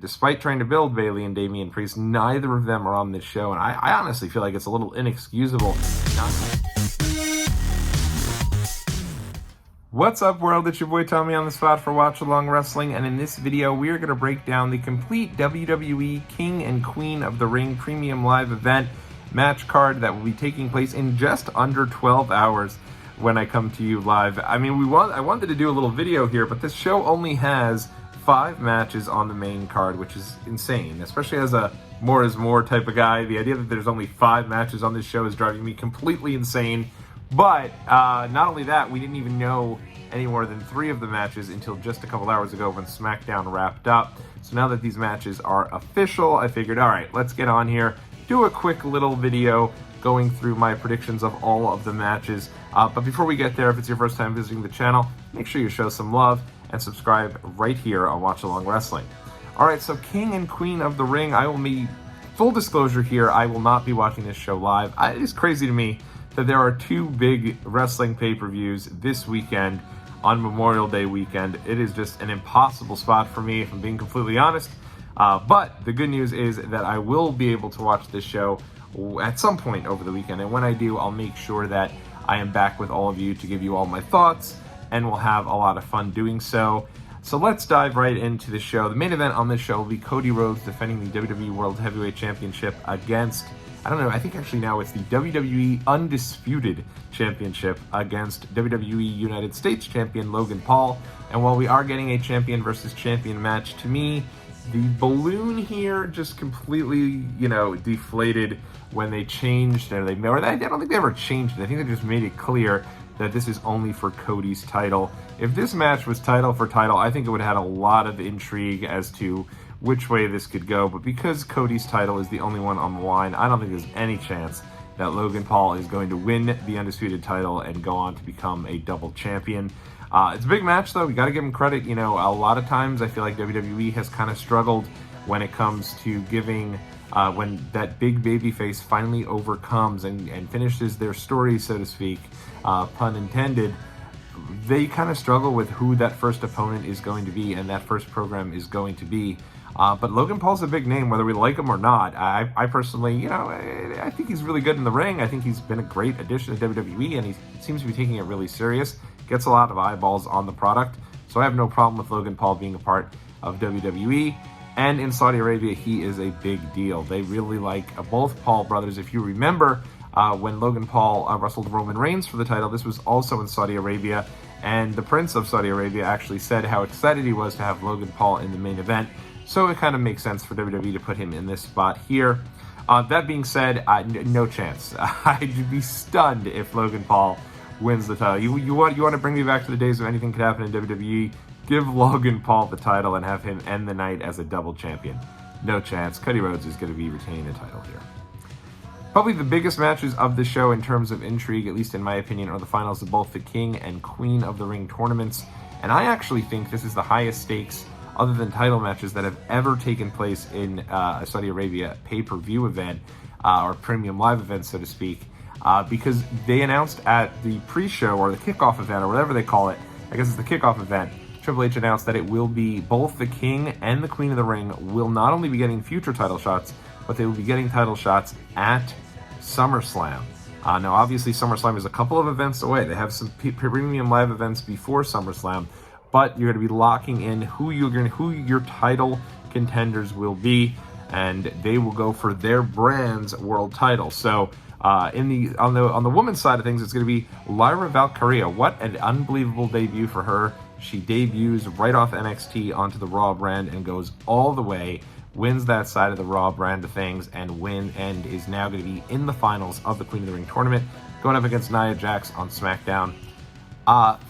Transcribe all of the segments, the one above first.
Despite trying to build Bayley and Damian Priest, neither of them are on this show, and I honestly feel like it's a little inexcusable. What's up, world? It's your boy Tommy on the spot for Watch Along Wrestling, and in this video we are going to break down the complete WWE King and Queen of the Ring Premium Live event match card that will be taking place in just under 12 hours when I come to you live. I mean, I wanted to do a little video here, but this show only has 5 matches on the main card, which is insane, especially as a more is more type of guy. The idea that there's only 5 matches on this show is driving me completely insane. But not only that, we didn't even know any more than 3 of the matches until just a couple hours ago when SmackDown wrapped up. So now that these matches are official, I figured, all right, let's get on here, do a quick little video going through my predictions of all of the matches. But before we get there, if it's your first time visiting the channel, make sure you show some love and subscribe right here on Watch Along Wrestling. All right, so King and Queen of the Ring, I will be, full disclosure here, I will not be watching this show live. It is crazy to me that there are 2 big wrestling pay-per-views this weekend on Memorial Day weekend. It is just an impossible spot for me, if I'm being completely honest. But the good news is that I will be able to watch this show at some point over the weekend. And when I do, I'll make sure that I am back with all of you to give you all my thoughts, and we'll have a lot of fun doing so. So let's dive right into the show. The main event on this show will be Cody Rhodes defending the WWE World Heavyweight Championship against, I don't know, I think actually now it's the WWE Undisputed Championship against WWE United States Champion Logan Paul. And while we are getting a champion versus champion match, to me, the balloon here just completely, deflated when they changed, I don't think they ever changed it. I think they just made it clear that this is only for Cody's title. If this match was title for title, I think it would have had a lot of intrigue as to which way this could go, but because Cody's title is the only one on the line, I don't think there's any chance that Logan Paul is going to win the Undisputed title and go on to become a double champion. It's a big match, though. We got to give him credit. A lot of times I feel like WWE has kind of struggled when it comes to giving, when that big babyface finally overcomes and finishes their story, so to speak, pun intended. They kind of struggle with who that first opponent is going to be and that first program is going to be. But Logan Paul's a big name, whether we like him or not. I personally, I think he's really good in the ring. I think he's been a great addition to WWE, and he seems to be taking it really serious. Gets a lot of eyeballs on the product. So I have no problem with Logan Paul being a part of WWE. And in Saudi Arabia, he is a big deal. They really like both Paul brothers. If you remember, when Logan Paul wrestled Roman Reigns for the title, this was also in Saudi Arabia. And the Prince of Saudi Arabia actually said how excited he was to have Logan Paul in the main event. So it kind of makes sense for WWE to put him in this spot here. That being said, no chance. I'd be stunned if Logan Paul wins the title. You want to bring me back to the days of anything could happen in WWE? Give Logan Paul the title and have him end the night as a double champion. No chance. Cody Rhodes is going to be retaining the title here. Probably the biggest matches of the show in terms of intrigue, at least in my opinion, are the finals of both the King and Queen of the Ring tournaments. And I actually think this is the highest stakes other than title matches that have ever taken place in a Saudi Arabia pay-per-view event or premium live event, so to speak, because they announced at the pre-show or the kickoff event or whatever they call it, I guess it's the kickoff event, Triple H announced that it will be both the King and the Queen of the Ring will not only be getting future title shots, but they will be getting title shots at SummerSlam. Now, obviously, SummerSlam is a couple of events away. They have some premium live events before SummerSlam, but you're going to be locking in who your title contenders will be, and they will go for their brand's world title. So, on the women's side of things, it's going to be Lyra Valkyria. What an unbelievable debut for her! She debuts right off NXT onto the Raw brand and goes all the way, wins that side of the Raw brand of things, and is now going to be in the finals of the Queen of the Ring tournament, going up against Nia Jax on SmackDown.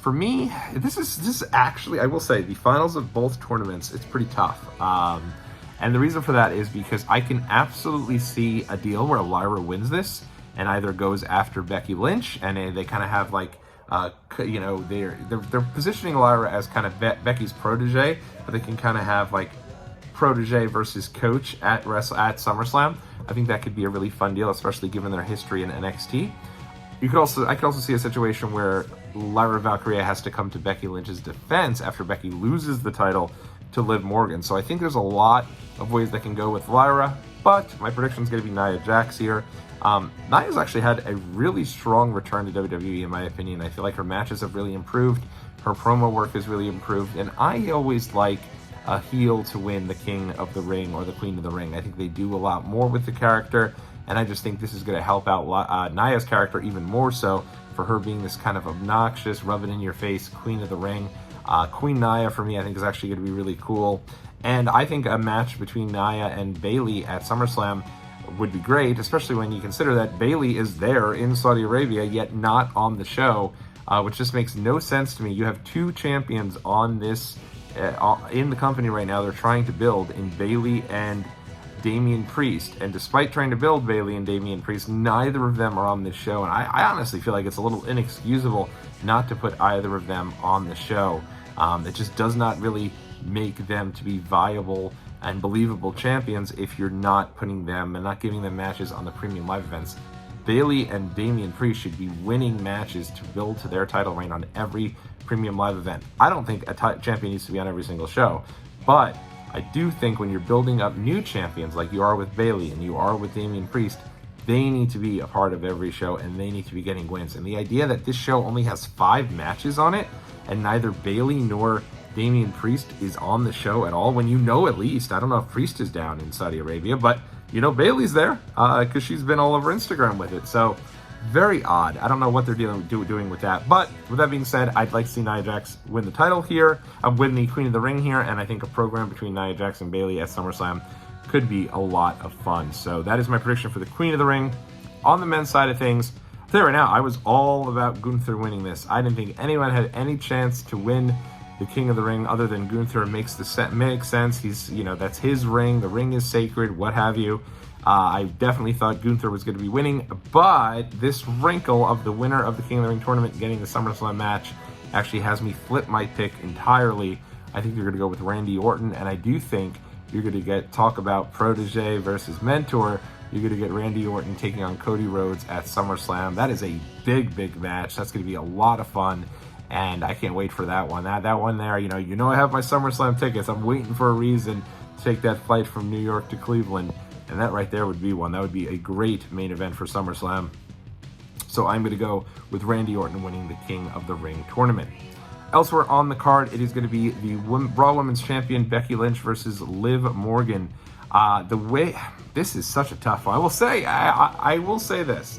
For me, this is actually, I will say, the finals of both tournaments, it's pretty tough. And the reason for that is because I can absolutely see a deal where Lyra wins this and either goes after Becky Lynch, and they kind of have like, they're positioning Lyra as kind of Becky's protege, but they can kind of have like protege versus coach at SummerSlam. I think that could be a really fun deal, especially given their history in NXT. I could also see a situation where Lyra Valkyria has to come to Becky Lynch's defense after Becky loses the title to Liv Morgan. So I think there's a lot of ways that can go with Lyra, but my prediction is going to be Nia Jax here. Nia's actually had a really strong return to WWE, in my opinion. I feel like her matches have really improved. Her promo work has really improved, and I always like a heel to win the King of the Ring or the Queen of the Ring. I think they do a lot more with the character, and I just think this is going to help out Nia's character even more so, for her being this kind of obnoxious, rub-it-in-your-face Queen of the Ring. Queen Nia, for me, I think is actually going to be really cool. And I think a match between Nia and Bayley at SummerSlam would be great, especially when you consider that Bayley is there in Saudi Arabia, yet not on the show, which just makes no sense to me. You have two champions on this, in the company right now they're trying to build in Bayley and Damian Priest, and despite trying to build Bayley and Damian Priest, neither of them are on this show, and I honestly feel like it's a little inexcusable not to put either of them on the show. It just does not really make them to be viable and believable champions if you're not putting them and not giving them matches on the premium live events. Bayley and Damian Priest should be winning matches to build to their title reign on every premium live event. I don't think a champion needs to be on every single show, but I do think when you're building up new champions like you are with Bayley and you are with Damian Priest, they need to be a part of every show and they need to be getting wins. And the idea that this show only has 5 matches on it and neither Bayley nor Damian Priest is on the show at all, when you know at least, I don't know if Priest is down in Saudi Arabia, but you know Bayley's there because she's been all over Instagram with it. So very odd. I don't know what they're doing with that. But with that being said, I'd like to see Nia Jax win the title here, win the Queen of the Ring here, and I think a program between Nia Jax and Bayley at SummerSlam could be a lot of fun. So that is my prediction for the Queen of the Ring. On the men's side of things, I'll tell you right now, I was all about Gunther winning this. I didn't think anyone had any chance to win the King of the Ring other than Gunther. Makes sense. He's, that's his ring. The ring is sacred, what have you. I definitely thought Gunther was going to be winning, but this wrinkle of the winner of the King of the Ring tournament getting the SummerSlam match actually has me flip my pick entirely. I think you're going to go with Randy Orton, and I do think you're going to talk about protege versus mentor. You're going to get Randy Orton taking on Cody Rhodes at SummerSlam. That is a big, big match. That's going to be a lot of fun, and I can't wait for that one. That one there, you know I have my SummerSlam tickets. I'm waiting for a reason to take that flight from New York to Cleveland. And that right there would be one. That would be a great main event for SummerSlam. So I'm going to go with Randy Orton winning the King of the Ring tournament. Elsewhere on the card, it is going to be the Raw Women's Champion Becky Lynch versus Liv Morgan. This is such a tough one. I will say this.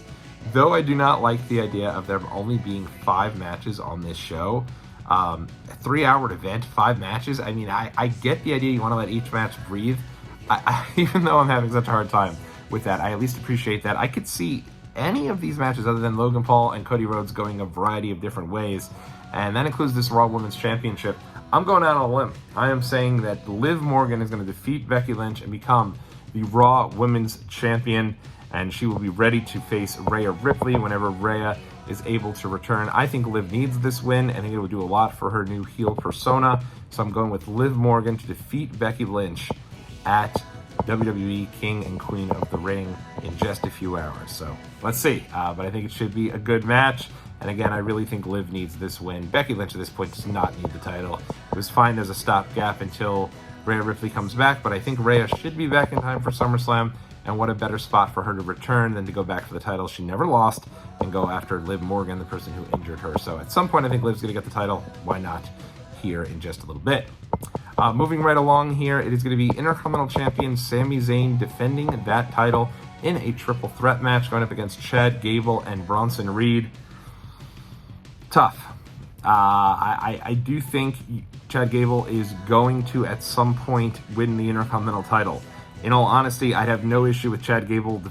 Though I do not like the idea of there only being 5 matches on this show, a 3-hour event, 5 matches. I mean, I get the idea you want to let each match breathe. Even though I'm having such a hard time with that, I at least appreciate that. I could see any of these matches other than Logan Paul and Cody Rhodes going a variety of different ways, and that includes this Raw Women's Championship. I'm going out on a limb. I am saying that Liv Morgan is going to defeat Becky Lynch and become the Raw Women's Champion, and she will be ready to face Rhea Ripley whenever Rhea is able to return. I think Liv needs this win. I think it will do a lot for her new heel persona, so I'm going with Liv Morgan to defeat Becky Lynch at WWE King and Queen of the Ring in just a few hours. So let's see. But I think it should be a good match. And again, I really think Liv needs this win. Becky Lynch at this point does not need the title. It was fine as a stopgap until Rhea Ripley comes back, but I think Rhea should be back in time for SummerSlam. And what a better spot for her to return than to go back for the title she never lost and go after Liv Morgan, the person who injured her. So at some point, I think Liv's going to get the title. Why not here in just a little bit? Moving right along here, it is going to be Intercontinental Champion Sami Zayn defending that title in a triple threat match going up against Chad Gable and Bronson Reed. Tough. I do think Chad Gable is going to, at some point, win the Intercontinental title. In all honesty, I'd have no issue with Chad Gable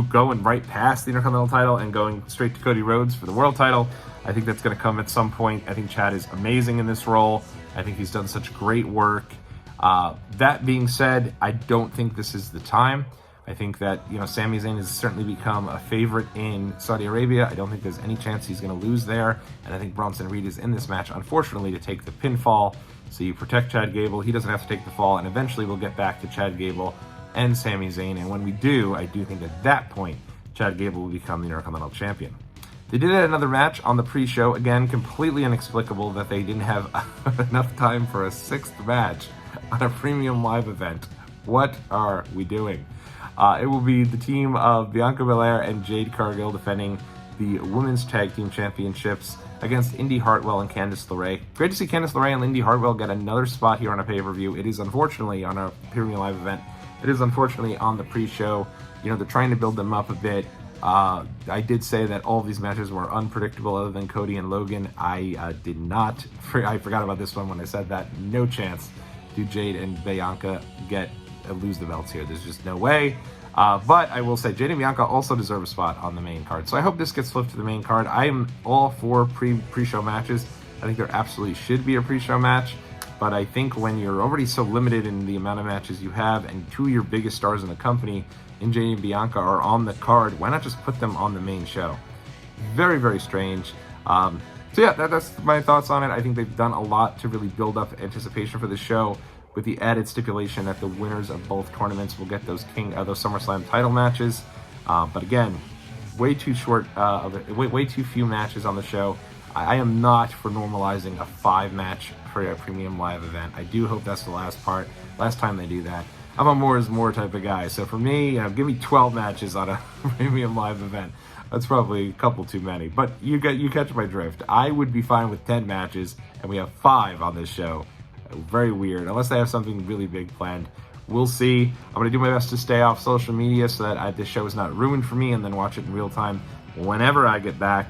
going right past the Intercontinental title and going straight to Cody Rhodes for the world title. I think that's going to come at some point. I think Chad is amazing in this role. I think he's done such great work. That being said, I don't think this is the time. I think that, Sami Zayn has certainly become a favorite in Saudi Arabia. I don't think there's any chance he's going to lose there. And I think Bronson Reed is in this match, unfortunately, to take the pinfall. So you protect Chad Gable. He doesn't have to take the fall. And eventually we'll get back to Chad Gable and Sami Zayn. And when we do, I do think at that point, Chad Gable will become the Intercontinental Champion. They did another match on the pre-show. Again, completely inexplicable that they didn't have enough time for a 6th match. on a premium live event. What are we doing? It will be the team of Bianca Belair and Jade Cargill defending the Women's Tag Team Championships against Indy Hartwell and Candice LeRae. Great to see Candice LeRae and Indy Hartwell get another spot here on a pay-per-view. It is unfortunately on a premium live event. It is unfortunately on the pre-show. You know, they're trying to build them up a bit. I did say that all of these matches were unpredictable other than Cody and Logan. I did not. I forgot about this one when I said that. No chance do Jade and Bianca lose the belts here. There's just no way. But I will say Jade and Bianca also deserve a spot on the main card. So I hope this gets flipped to the main card. I am all for pre-show matches. I think there absolutely should be a pre-show match. But I think when you're already so limited in the amount of matches you have, and two of your biggest stars in the company, in Jade and Bianca, are on the card, why not just put them on the main show? Very, very strange. So yeah, that's my thoughts on it. I think they've done a lot to really build up anticipation for the show, with the added stipulation that the winners of both tournaments will get those SummerSlam title matches. But again, way too short, way too few matches on the show. I am not for normalizing a 5-match for a premium live event. I do hope that's the last time they do that. I'm a more is more type of guy. So for me, give me 12 matches on a premium live event. That's probably a couple too many, but you catch my drift. I would be fine with 10 matches, and we have 5 on this show. Very weird, unless they have something really big planned. We'll see. I'm going to do my best to stay off social media so that this show is not ruined for me, and then watch it in real time whenever I get back.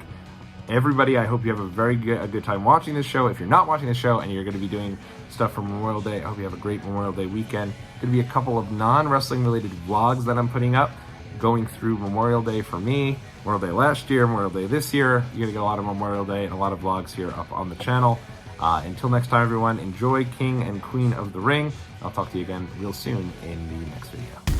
Everybody, I hope you have a good time watching this show. If you're not watching the show and you're going to be doing stuff for Memorial Day, I hope you have a great Memorial Day weekend. Going to be a couple of non-wrestling related vlogs that I'm putting up, going through Memorial Day for me, Memorial Day last year, Memorial Day this year. You're going to get a lot of Memorial Day and a lot of vlogs here up on the channel. Until next time, everyone, enjoy King and Queen of the Ring. I'll talk to you again real soon in the next video.